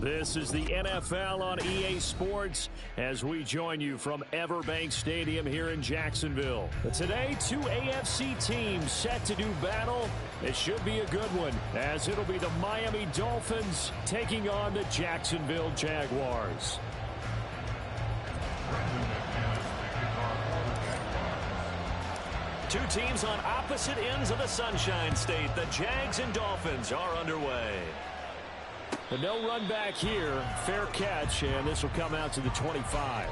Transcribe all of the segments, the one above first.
This is the NFL on EA Sports as we join you from Everbank Stadium here in Jacksonville. Today, two AFC teams set to do battle. It should be a good one, as it'll be the Miami Dolphins taking on the Jacksonville Jaguars. Two teams on opposite ends of the Sunshine State. The Jags and Dolphins are underway. But no run back here. Fair catch, and this will come out to the 25.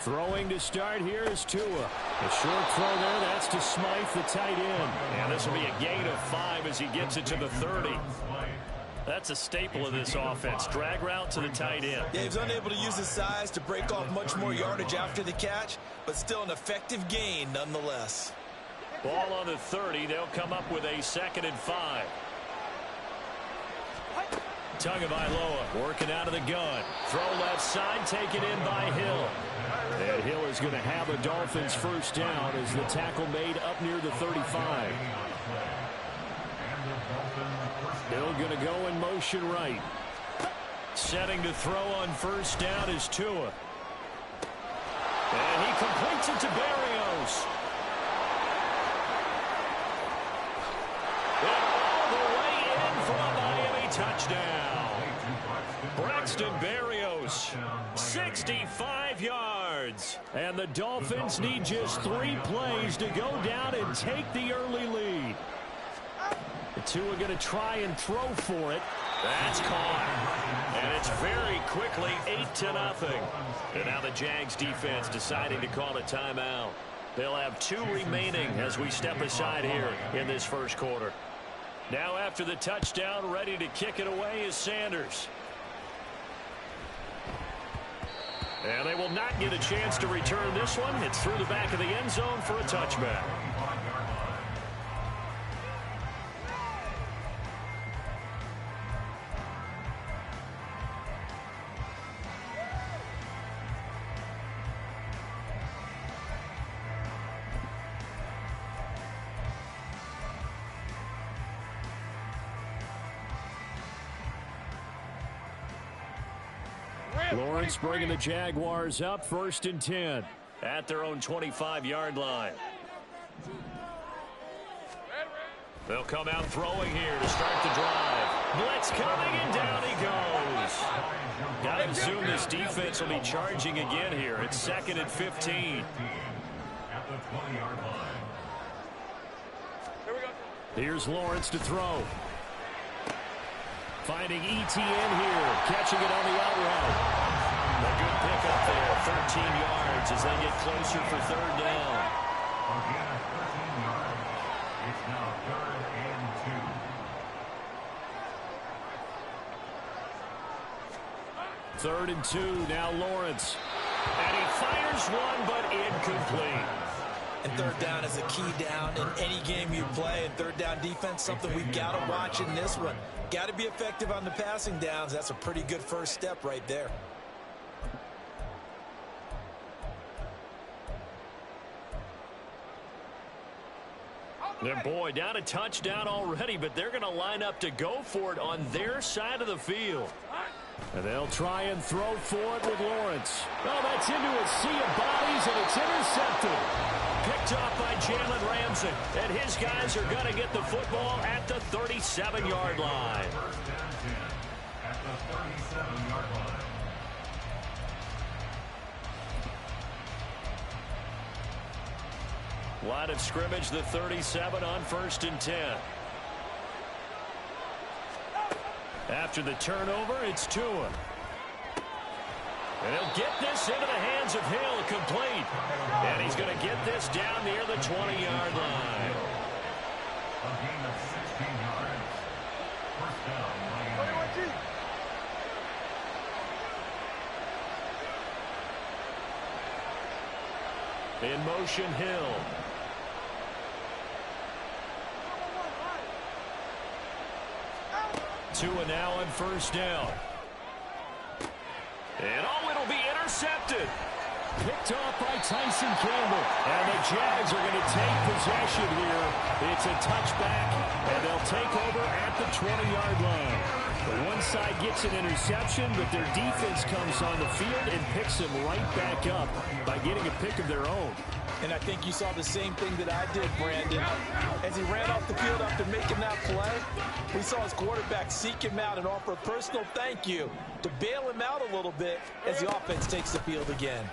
Throwing to start here is Tua. A short throw there, that's to Smythe, the tight end. And this will be a gain of 5 as he gets it to the 30. That's a staple of this offense. Drag route to the tight end. Yeah, he's unable to use his size to break off much more yardage after the catch, but still an effective gain nonetheless. Ball on the 30. They'll come up with a 2nd and 5. Tagovailoa working out of the gun. Throw left side, taken in by Hill. And Hill is going to have a Dolphins first down as the tackle made up near the 35. Hill going to go in motion right. Setting to throw on first down is Tua. And he completes it to Berrios. And all the way in for a Miami touchdown. Braxton Berrios, 65 yards. And the Dolphins need just 3 plays to go down and take the early lead. The two are going to try and throw for it. That's caught. And it's very quickly 8-0. And now the Jags defense deciding to call a timeout. They'll have 2 remaining as we step aside here in this first quarter. Now after the touchdown, ready to kick it away is Sanders. And they will not get a chance to return this one. It's through the back of the end zone for a touchback. Lawrence bringing the Jaguars up 1st and 10. At their own 25-yard line. They'll come out throwing here to start the drive. Blitz coming, and down he goes. Gotta assume this defense will be charging again here. It's 2nd and 15. Here's Lawrence to throw. Finding ETN here, catching it on the out route. A good pickup there, 13 yards as they get closer for 3rd down. It's now 3rd and 2. 3rd and 2, now Lawrence. And he fires one, but incomplete. And 3rd down is a key down in any game you play. And 3rd down defense, something we've got to watch in this one. Got to be effective on the passing downs. That's a pretty good first step right there. And boy, down a touchdown already, but they're going to line up to go for it on their side of the field. And they'll try and throw for it with Lawrence. Oh, that's into a sea of bodies, and it's intercepted. Picked off by Jalen Ramsey. And his guys are going to get the football at the 37-yard line. At the 37-yard line. Line of scrimmage, the 37 on 1st and 10. After the turnover, it's Tua. And he'll get this into the hands of Hill, complete. And he's going to get this down near the 20-yard line. A gain of 16 yards. First down, Miami. In motion, Hill. Tua now on first down. And it'll be intercepted. Picked off by Tyson Campbell. And the Jags are going to take possession here. It's a touchback, and they'll take over at the 20-yard line. The one side gets an interception, but their defense comes on the field and picks them right back up by getting a pick of their own. And I think you saw the same thing that I did, Brandon. As he ran off the field after making that play, we saw his quarterback seek him out and offer a personal thank you to bail him out a little bit as the offense takes the field again.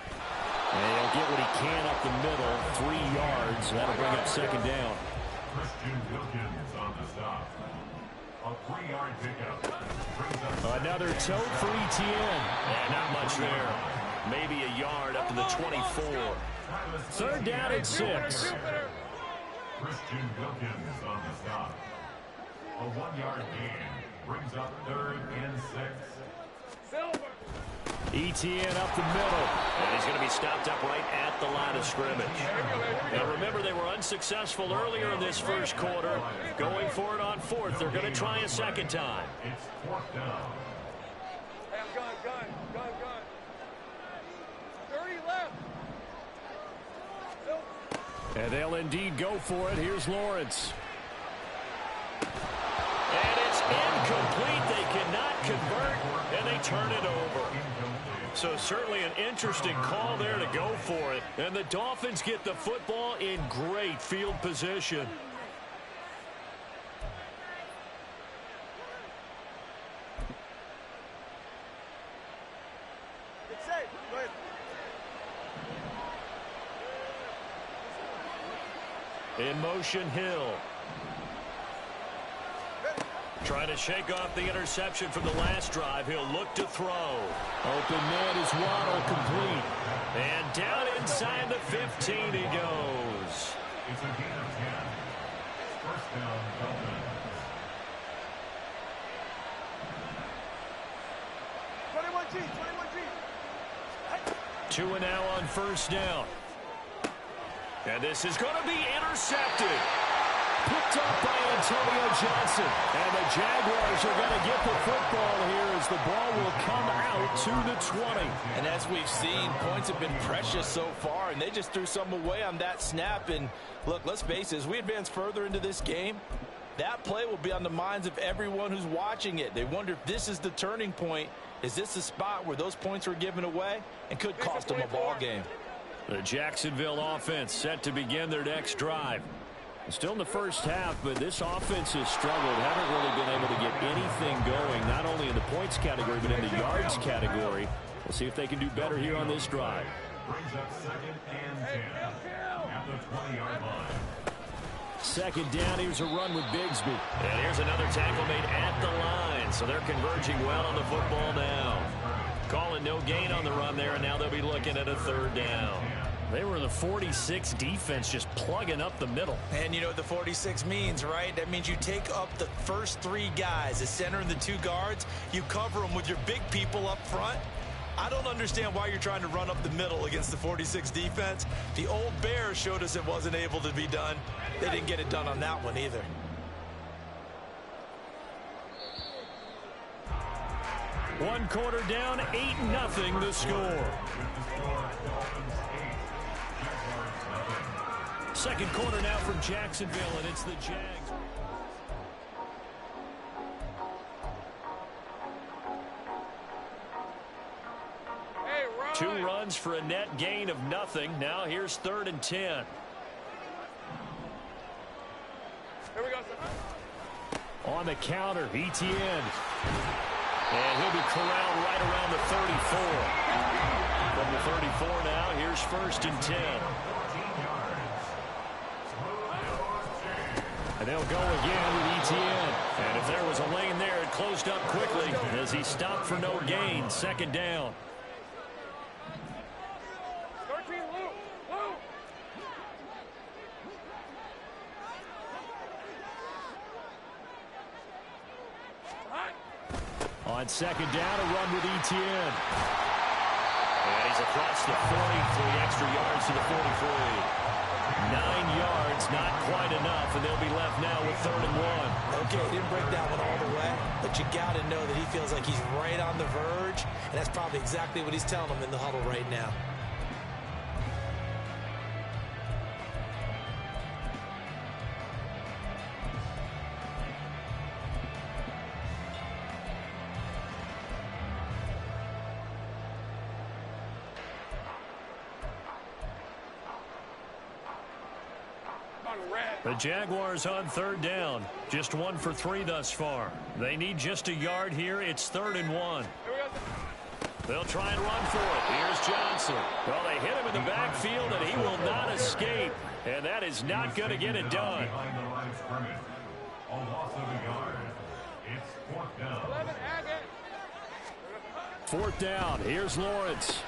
And he'll get what he can up the middle, 3 yards. That'll bring up second down. Christian Wilkins on the stop. A 3-yard pickup. Another tote for ETN. And not much there. Maybe a yard up to the 24. Third down and 6. Christian Wilkins on the stop. A 1-yard gain brings up 3rd and 6. ETN up the middle. And he's going to be stopped up right at the line of scrimmage. Now remember, they were unsuccessful earlier in this first quarter. Going for it on 4th. They're going to try a second time. It's 4th down. Gun. 30 left. And they'll indeed go for it. Here's Lawrence. And it's incomplete. They cannot convert, and they turn it over. So certainly an interesting call there to go for it. And the Dolphins get the football in great field position. It's safe. Go ahead. In motion, Hill. Trying to shake off the interception from the last drive. He'll look to throw. Open man is Waddle, complete. And down inside the 15 he goes. It's a gain of 10. First down, Dolphins. 21G. Tua now on first down. And this is going to be intercepted. Picked up by Antonio Johnson. And the Jaguars are going to get the football here as the ball will come out to the 20. And as we've seen, points have been precious so far, and they just threw some away on that snap. And look, let's face it, as we advance further into this game, that play will be on the minds of everyone who's watching it. They wonder if this is the turning point. Is this the spot where those points were given away and could cost them a ball game? The Jacksonville offense set to begin their next drive. Still in the first half, but this offense has struggled. Haven't really been able to get anything going, not only in the points category, but in the yards category. We'll see if they can do better here on this drive. Brings up 2nd and 10 at the 20-yard line. Second down, here's a run with Bigsby. And here's another tackle made at the line. So they're converging well on the football now. Calling no gain on the run there, and now they'll be looking at a 3rd down. They were in the 46 defense, just plugging up the middle. And you know what the 46 means, right? That means you take up the first 3 guys, the center and the 2 guards. You cover them with your big people up front. I don't understand why you're trying to run up the middle against the 46 defense. The old Bears showed us it wasn't able to be done. They didn't get it done on that one either. One quarter down, 8-0 the score. Second quarter now from Jacksonville, and it's the Jags. Hey, 2 runs for a net gain of nothing. Now here's 3rd and 10. Here we go, son. On the counter, ETN. And he'll be corralled right around the 34. From the 34 now, here's 1st and 10. And they'll go again with ETN. And if there was a lane there, it closed up quickly as he stopped for no gain. 2nd down. 13, Luke. On 2nd down, a run with ETN. And he's across the 40, 3 extra yards to the 43. 9 yards, not quite enough, and they'll be left now with 3rd and 1. Okay, didn't break that one all the way, but you got to know that he feels like he's right on the verge, and that's probably exactly what he's telling them in the huddle right now. The Jaguars on 3rd down. Just 1 for 3 thus far. They need just a yard here. It's 3rd and 1. They'll try and run for it. Here's Johnson. Well, they hit him in the backfield, and he will not escape. And that is not going to get it done. Behind the line of scrimmage. A loss of a yard. It's 4th down. 4th down. Here's Lawrence.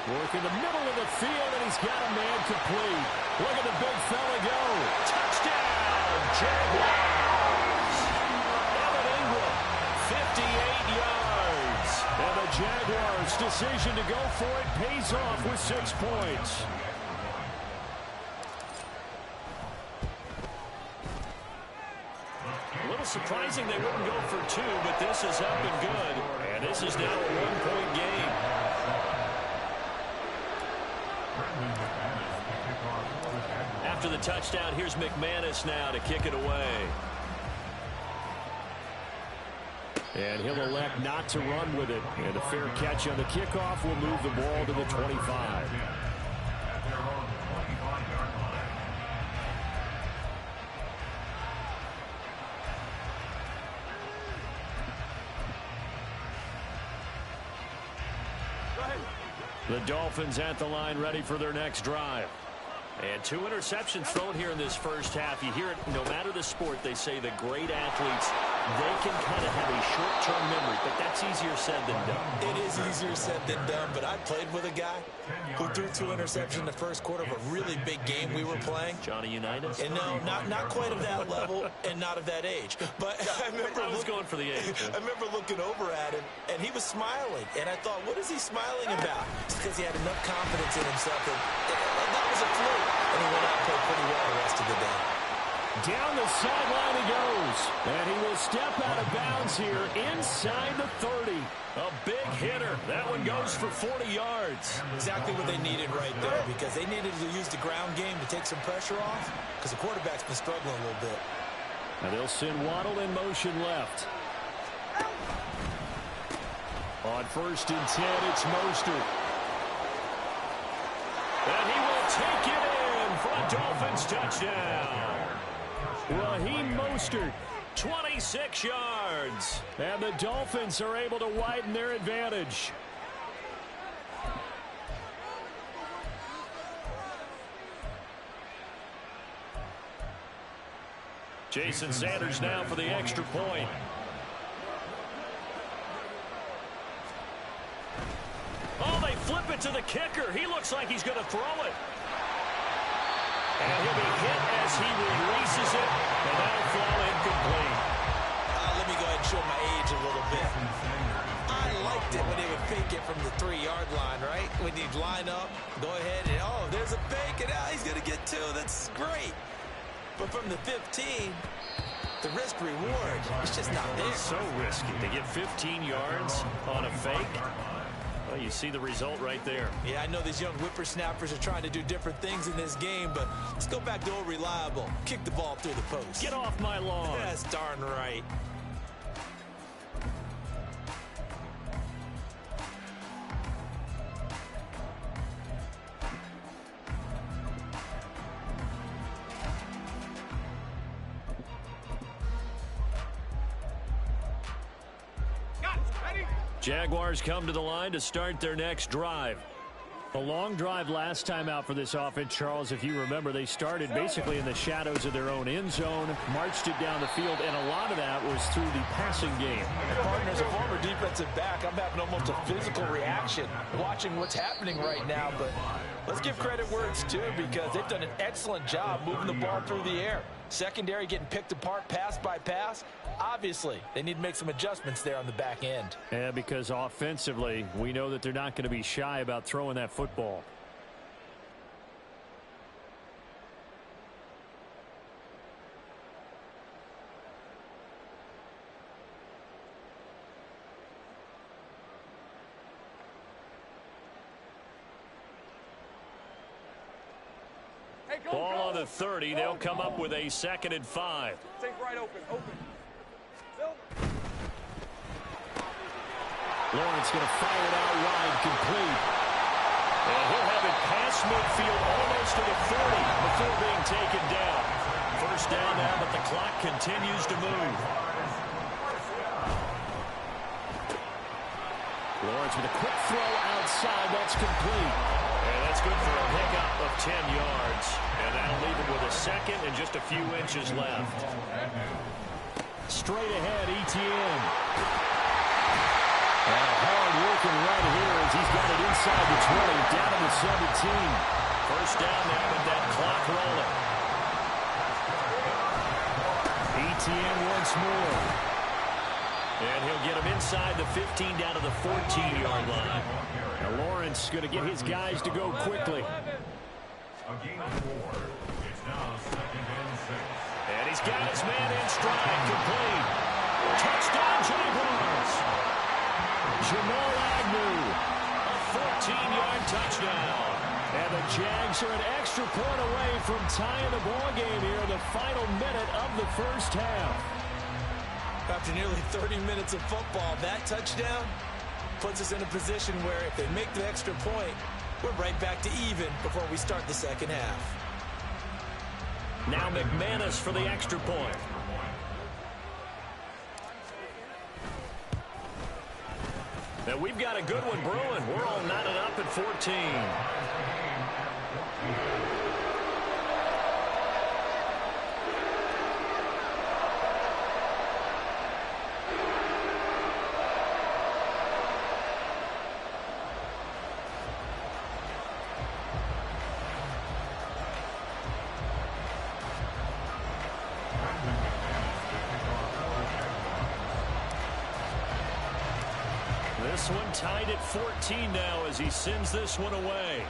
Work in the middle of the field, and he's got a man complete. Look at the big fella go. Touchdown, Jaguars. Evan Ingram, 58 yards. And the Jaguars' decision to go for it pays off with 6 points. A little surprising they wouldn't go for 2, but this is up and good. And this is now a 1-point game. After the touchdown, here's McManus now to kick it away. And he'll elect not to run with it. And a fair catch on the kickoff will move the ball to the 25. The Dolphins at the line, ready for their next drive. And 2 interceptions thrown here in this first half. You hear it, no matter the sport, they say the great athletes, they can kind of have a short-term memory, but that's easier said than done. It is easier said than done, but I played with a guy who threw 2 interceptions in the first quarter of a really big game we were playing. Johnny Unitas? And no, not quite of that level and not of that age. But I remember I was going for the age. I remember looking over at him, and he was smiling. And I thought, what is he smiling about? It's because he had enough confidence in himself. And that was a fluke. And he went out and played pretty well the rest of the day. Down the sideline he goes. And he will step out of bounds here inside the 30. A big hitter. That one goes for 40 yards. Exactly what they needed right there, because they needed to use the ground game to take some pressure off, because the quarterback's been struggling a little bit. And they'll send Waddle in motion left. On 1st and 10, it's Mostert. And he will take it in for a Dolphins touchdown. Raheem Mostert, 26 yards. And the Dolphins are able to widen their advantage. Jason Sanders now for the extra point. Oh, they flip it to the kicker. He looks like he's going to throw it. And he'll be hit as he releases it, and that'll fall incomplete. Let me go ahead and show my age a little bit. I liked it when they would fake it from the 3-yard line, right? When you'd line up, go ahead, and oh, there's a fake, and he's going to get 2. That's great. But from the 15, the risk-reward, it's just not there. It's so risky to get 15 yards on a fake. Well, you see the result right there. Yeah, I know these young whippersnappers are trying to do different things in this game, but let's go back to old reliable. Kick the ball through the post. Get off my lawn. That's darn right. Jaguars come to the line to start their next drive. A long drive last time out for this offense, Charles. If you remember, they started basically in the shadows of their own end zone, marched it down the field, and a lot of that was through the passing game. And partner, as a former defensive back, I'm having almost a physical reaction watching what's happening right now, but Let's give credit where it's due because they've done an excellent job moving the ball through the air. Secondary getting picked apart pass by pass. Obviously, they need to make some adjustments there on the back end. Yeah, because offensively, we know that they're not going to be shy about throwing that football. Ball on the 30. They'll come up with a 2nd and 5. Take right open. Lawrence going to fire it out wide, complete. And he'll have it past midfield almost to the 40 before being taken down. First down now, but the clock continues to move. Lawrence with a quick throw outside. That's complete. And that's good for a pickup of 10 yards. And that'll leave him with a 2nd and just a few inches left. Straight ahead, Etienne. And hard working right here as he's got it inside the 20, down to the 17. First down now with that clock rolling. Etienne once more. And he'll get him inside the 15 down to the 14-yard line. Now Lawrence going to get his guys to go quickly. A gain of 4. It's now 2nd and 6. And he's got his man in stride, complete. Touchdown, Jaguars. Jamal Agnew, a 14-yard touchdown. And the Jags are an extra point away from tying the ball game here in the final minute of the first half. After nearly 30 minutes of football, that touchdown puts us in a position where if they make the extra point, we're right back to even before we start the second half. Now McManus for the extra point. Now we've got a good one brewing. We're all knotted up at 14. This one tied at 14 now as he sends this one away.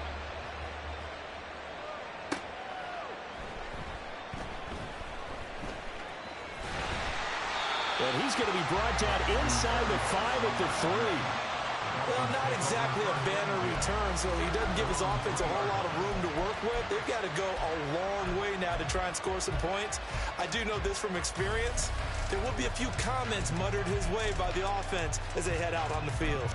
And he's going to be brought down inside the 5 at the 3. Well, not exactly a banner return, so he doesn't give his offense a whole lot of room to work with. They've got to go a long way now to try and score some points. I do know this from experience. There will be a few comments muttered his way by the offense as they head out on the field.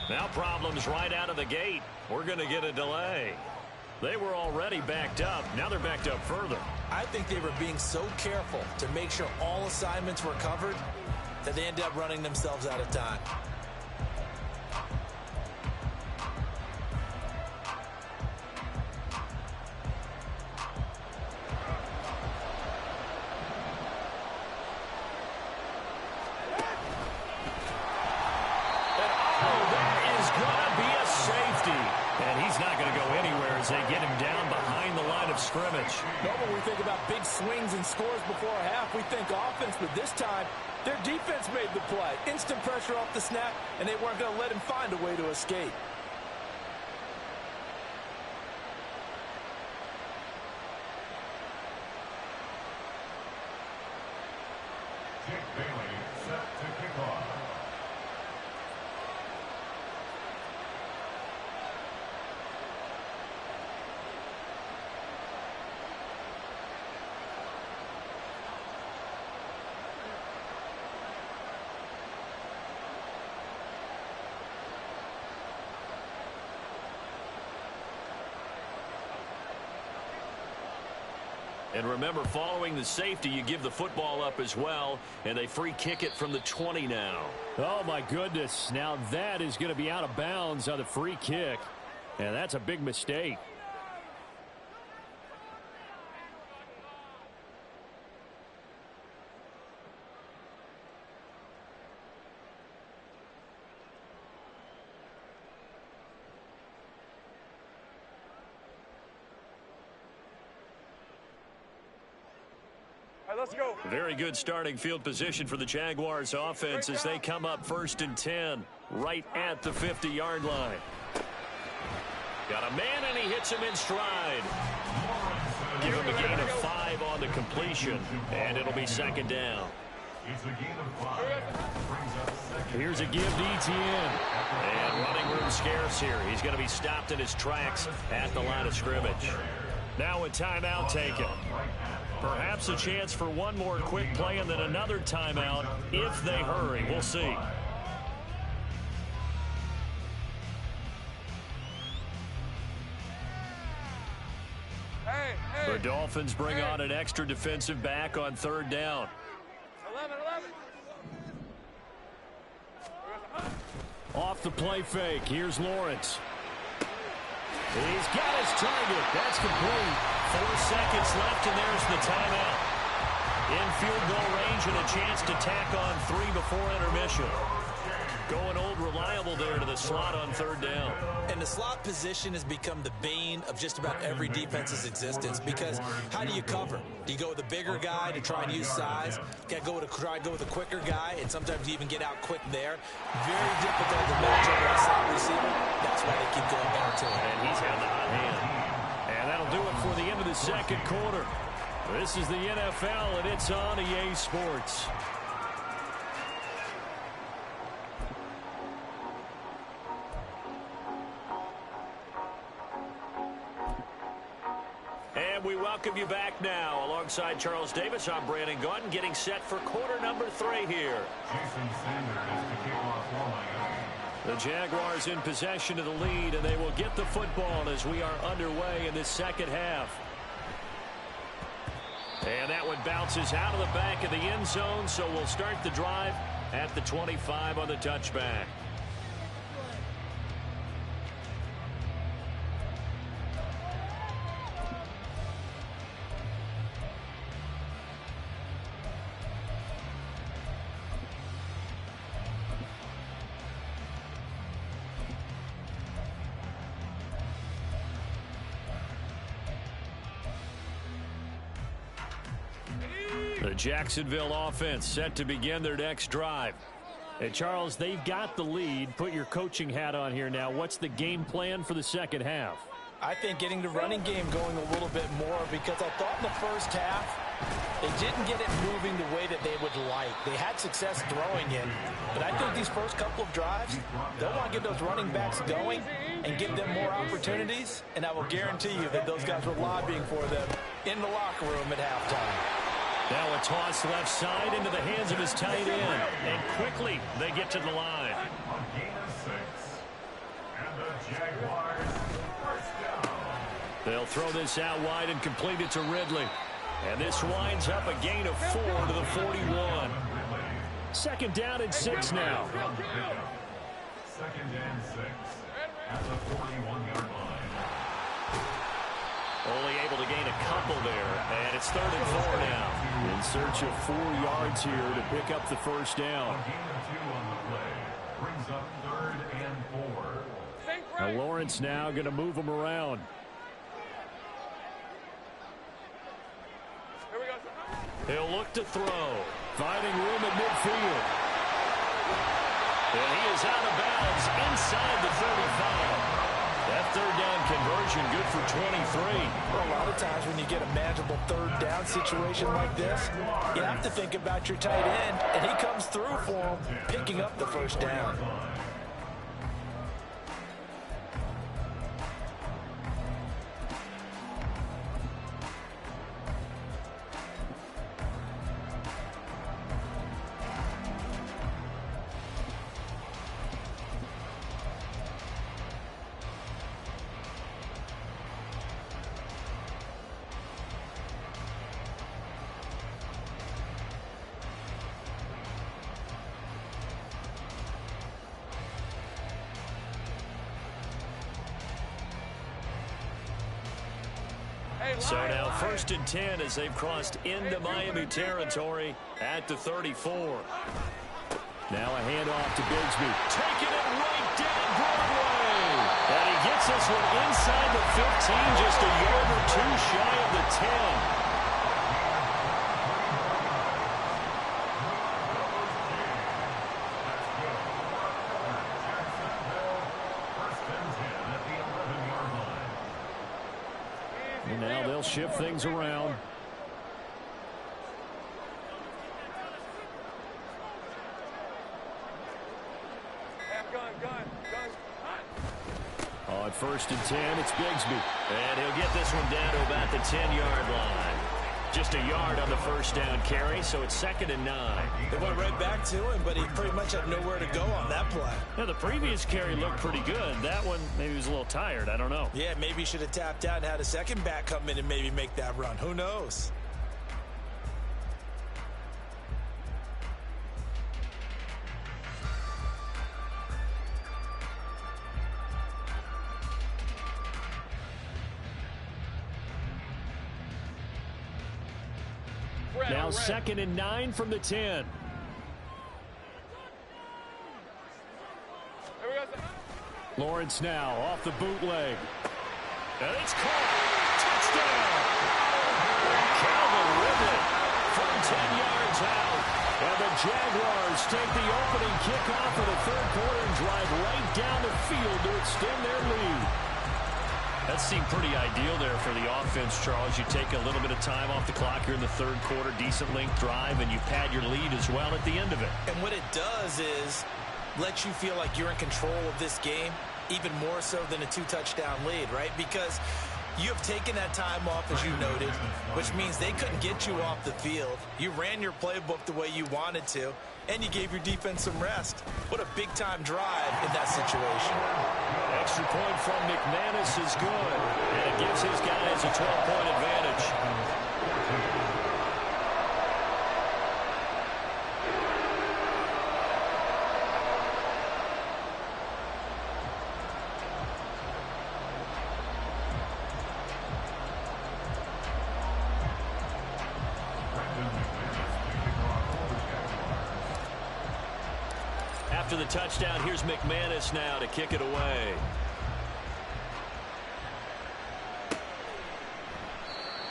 Now problems right out of the gate. We're going to get a delay. They were already backed up. Now they're backed up further. I think they were being so careful to make sure all assignments were covered that they ended up running themselves out of time. Scrimmage. Normally we think about big swings and scores before a half. We think offense, but this time their defense made the play. Instant pressure off the snap, and they weren't going to let him find a way to escape. Dick Bailey set to kick off. And remember, following the safety, you give the football up as well, and they free kick it from the 20 now. Oh, my goodness. Now that is going to be out of bounds on the free kick, and that's a big mistake. Let's go. Very good starting field position for the Jaguars offense as they come up 1st and 10 right at the 50-yard line. Got a man, and he hits him in stride. Give him a gain of 5 on the completion, and it'll be 2nd down. Here's a give to Etienne. And running room scarce here. He's going to be stopped in his tracks at the line of scrimmage. Now a timeout taken. Perhaps a chance for one more quick play and then another timeout if they hurry. We'll see. The Dolphins bring on an extra defensive back on 3rd down. 11. Off the play fake. Here's Lawrence. He's got his target. That's complete. 4 seconds left, and there's the timeout. In field goal range and a chance to tack on 3 before intermission. Going old reliable there to the slot on 3rd down. And the slot position has become the bane of just about every defense's existence, because how do you cover? Do you go with a bigger guy to try and use size? You got to try and go with a quicker guy, and sometimes you even get out quick there. Very difficult to match up with a slot receiver. That's why they keep going back to it. And he's had the hot hand. And that'll do it for the end of the 2nd quarter. This is the NFL, and it's on EA Sports. And we welcome you back now. Alongside Charles Davis, I'm Brandon Gaudin, getting set for quarter number 3 here. Jason Sanders to kick off for Miami. The Jaguars in possession of the lead, and they will get the football as we are underway in this 2nd half. And that one bounces out of the back of the end zone, so we'll start the drive at the 25 on the touchback. The Jacksonville offense set to begin their next drive. And Charles, they've got the lead. Put your coaching hat on here now. What's the game plan for the 2nd half? I think getting the running game going a little bit more, because I thought in the first half they didn't get it moving the way that they would like. They had success throwing in, but I think these first couple of drives, they'll want to get those running backs going and give them more opportunities, and I will guarantee you that those guys were lobbying for them in the locker room at halftime. Now a toss left side into the hands of his tight end. And quickly they get to the line. On gain of 6. And the Jaguars first down. They'll throw this out wide and complete it to Ridley. And this winds up a gain of 4 to the 41. 2nd down and 6 now. 2nd and 6 at the 41-yard line. Only able to gain a couple there, and it's 3rd and 4 now. In search of 4 yards here to pick up the first down. A gain of 2 on the play brings up 3rd and 4. Now Lawrence now going to move him around. Here we go. He'll look to throw. Finding room at midfield. And he is out of bounds inside the 35. That 3rd down conversion good for 23. Well, a lot of times when you get a manageable 3rd down situation like this, you have to think about your tight end, and he comes through for him, picking up the first down. So now 1st and 10 as they've crossed into Miami territory at the 34. Now a handoff to Bigsby. Taking it right down Broadway. And he gets this one inside the 15, just a yard or two shy of the 10. And now they'll shift things around. On 1st and 10, it's Bigsby. And he'll get this one down to about the 10-yard line. Just a yard on the first down carry, so it's 2nd and 9. They went right back to him, but he pretty much had nowhere to go on that play. Now, the previous carry looked pretty good. That one, maybe he was a little tired. I don't know. Yeah, maybe he should have tapped out and had a second back come in and maybe make that run. Who knows? Now 2nd and 9 from the 10. Lawrence now off the bootleg. And it's caught. Touchdown. Calvin Ridley from 10 yards out. And the Jaguars take the opening kickoff of the 3rd quarter and drive right down the field to extend their lead. That seemed pretty ideal there for the offense, Charles. You take a little bit of time off the clock here in the 3rd quarter, decent length drive, and you pad your lead as well at the end of it. And what it does is let you feel like you're in control of this game, even more so than a 2-touchdown lead, right? Because you have taken that time off, as you noted, which means they couldn't get you off the field. You ran your playbook the way you wanted to, and you gave your defense some rest. What a big-time drive in that situation. Extra point from McManus is good, and it gives his guys a 12-point advantage. After the touchdown, here's McManus now to kick it away.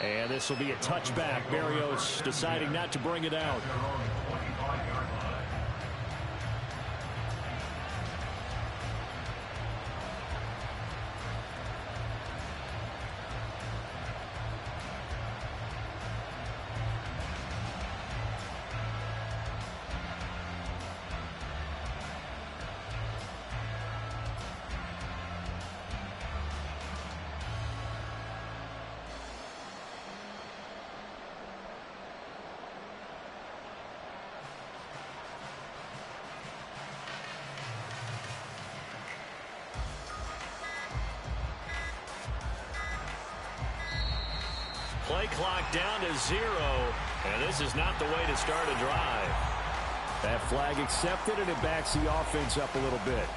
And this will be a touchback. Berrios deciding not to bring it out. Play clock down to 0, and this is not the way to start a drive. That flag accepted, and it backs the offense up a little bit.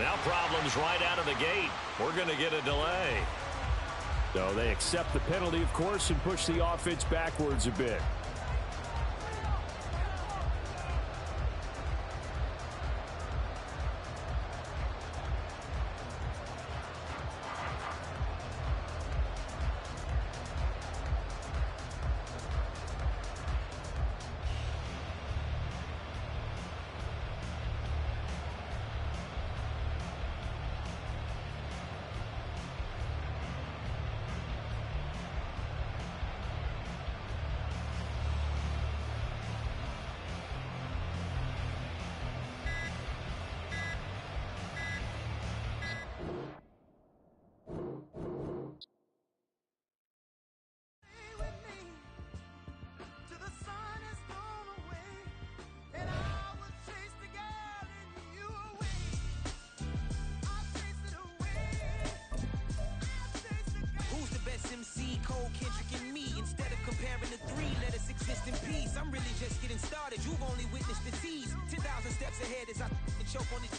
Now problems right out of the gate. We're going to get a delay. So they accept the penalty, of course, and push the offense backwards a bit. I'm really just getting started. You've only witnessed the tease. 10,000 steps ahead as I choke on it.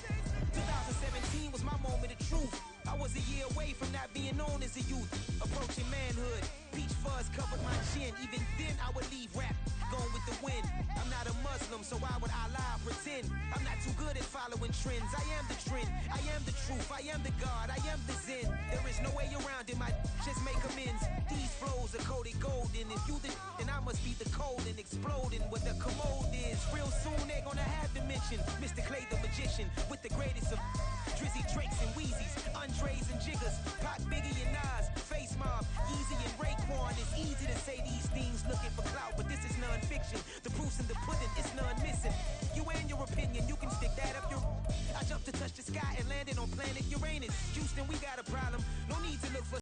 2017 was my moment of truth. I was a year away from not being known as a youth. Approaching manhood. Peach fuzz covered my chin. Even then I would leave rap going with the wind. I'm not a Muslim, so why would Allah pretend? I'm not too good at following trends. I am the trend. I am the truth. I am the God. I am the Zen. There is no way around it. My just make amends. These flows are coated golden. If you the then I must be the cold and exploding what the commode is. Real soon they're gonna have to mention Mr. Clay the magician with the greatest of Drizzy, Drakes, and Wheezies, Andres and Jiggers, Pac, Biggie, and Nas, Face Mob, Yeezy, and Raekwon. It's easy to say these things looking for clout, but this is non-fiction. The proof's in the pudding, it's none missing. You and your opinion, you can stick that up your... I jumped to touch the sky and landed on planet Uranus. Houston, we got a problem. No need to look for